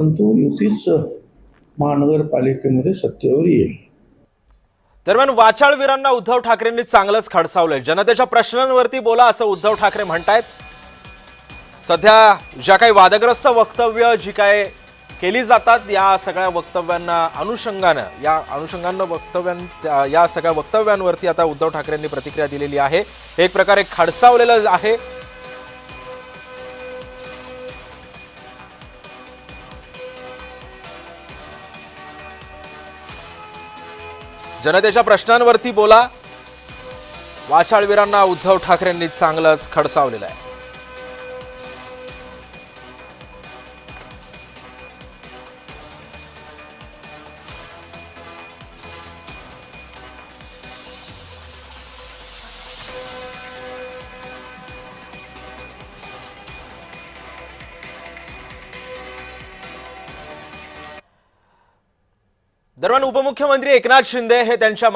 परंतु युतीच महानगरपालिकेमध्ये सत्तेवर येईल। दरम्यान वाचाळवीरांना उद्धव ठाकरेंनी चांगलंच खडसावलंय। जनतेच्या प्रश्नांवरती बोला असं उद्धव ठाकरे म्हणतायत। सध्या ज्या काही वादग्रस्त वक्तव्य जी काय केली जातात या सगळ्या वक्तव्यांना अनुषंगानं या सगळ्या वक्तव्यांवरती आता उद्धव ठाकरेंनी प्रतिक्रिया दिलेली आहे। एक प्रकारे खडसावलेलं आहे। जनतेच्या प्रश्नांवरती बोला, वाचाळवीरांना उद्धव ठाकरेंनी चांगलंच खडसावलेलं आहे। दरम्यान उपमुख्यमंत्री एकनाथ शिंदे हे त्यांच्या